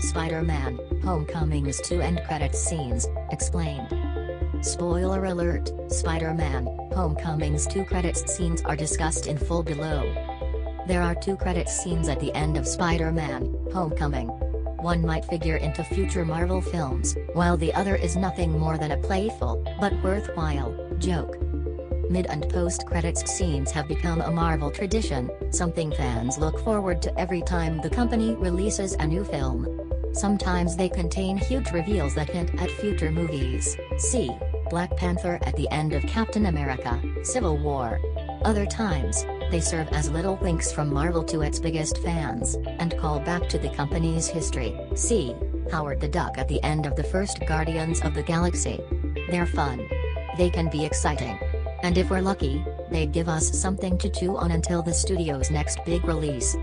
Spider-Man: Homecoming's 2 end credits scenes, explained. Spoiler alert, Spider-Man: Homecoming's 2 credits scenes are discussed in full below. There are 2 credits scenes at the end of Spider-Man: Homecoming. One might figure into future Marvel films, while the other is nothing more than a playful, but worthwhile, joke. Mid- and post-credits scenes have become a Marvel tradition, something fans look forward to every time the company releases a new film. Sometimes they contain huge reveals that hint at future movies, see Black Panther at the end of Captain America: Civil War. Other times, they serve as little winks from Marvel to its biggest fans, and call back to the company's history, see Howard the Duck at the end of the first Guardians of the Galaxy. They're fun. They can be exciting. And if we're lucky, they'd give us something to chew on until the studio's next big release.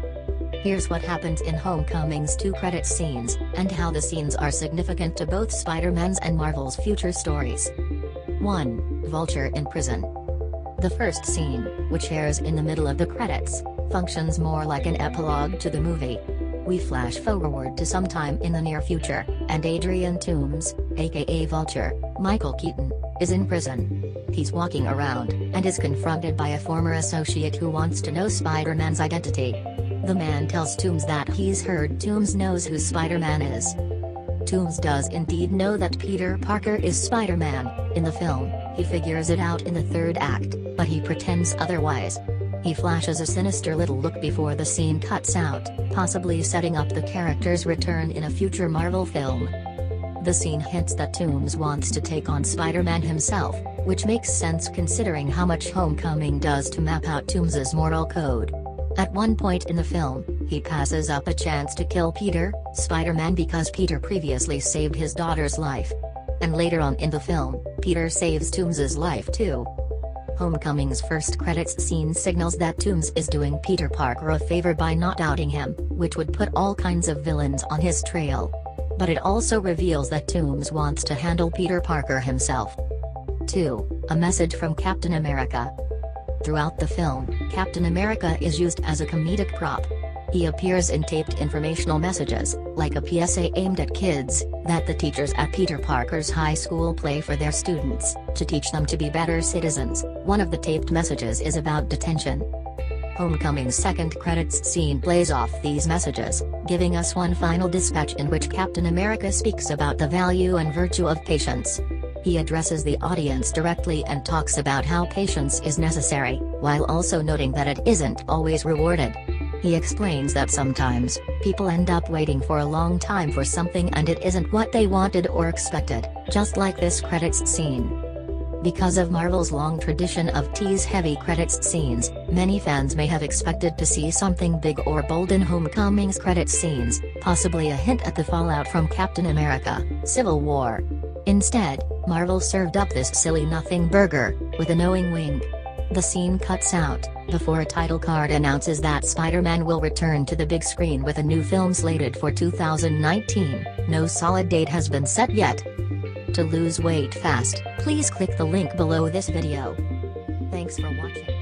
Here's what happens in Homecoming's 2 credits scenes, and how the scenes are significant to both Spider-Man's and Marvel's future stories. 1. Vulture in prison. The first scene, which airs in the middle of the credits, functions more like an epilogue to the movie. We flash forward to sometime in the near future, and Adrian Toomes, aka Vulture, Michael Keaton, is in prison. He's walking around, and is confronted by a former associate who wants to know Spider-Man's identity. The man tells Toomes that he's heard Toomes knows who Spider-Man is. Toomes does indeed know that Peter Parker is Spider-Man. In the film, he figures it out in the 3rd act, but he pretends otherwise. He flashes a sinister little look before the scene cuts out, possibly setting up the character's return in a future Marvel film. The scene hints that Toomes wants to take on Spider-Man himself, which makes sense considering how much Homecoming does to map out Toomes' moral code. At one point in the film, he passes up a chance to kill Peter, Spider-Man, because Peter previously saved his daughter's life. And later on in the film, Peter saves Toomes' life too. Homecoming's first credits scene signals that Toomes is doing Peter Parker a favor by not outing him, which would put all kinds of villains on his trail. But it also reveals that Toomes wants to handle Peter Parker himself. 2. A message from Captain America. Throughout the film, Captain America is used as a comedic prop. He appears in taped informational messages, like a PSA aimed at kids, that the teachers at Peter Parker's high school play for their students, to teach them to be better citizens. One of the taped messages is about detention. Homecoming's second credits scene plays off these messages, giving us one final dispatch in which Captain America speaks about the value and virtue of patience. He addresses the audience directly and talks about how patience is necessary, while also noting that it isn't always rewarded. He explains that sometimes, people end up waiting for a long time for something and it isn't what they wanted or expected, just like this credits scene. Because of Marvel's long tradition of tease-heavy credits scenes, many fans may have expected to see something big or bold in Homecoming's credits scenes, possibly a hint at the fallout from Captain America: Civil War. Instead, Marvel served up this silly nothing burger, with a knowing wink. The scene cuts out, before a title card announces that Spider-Man will return to the big screen with a new film slated for 2019, no solid date has been set yet. To lose weight fast, please click the link below this video. Thanks for watching.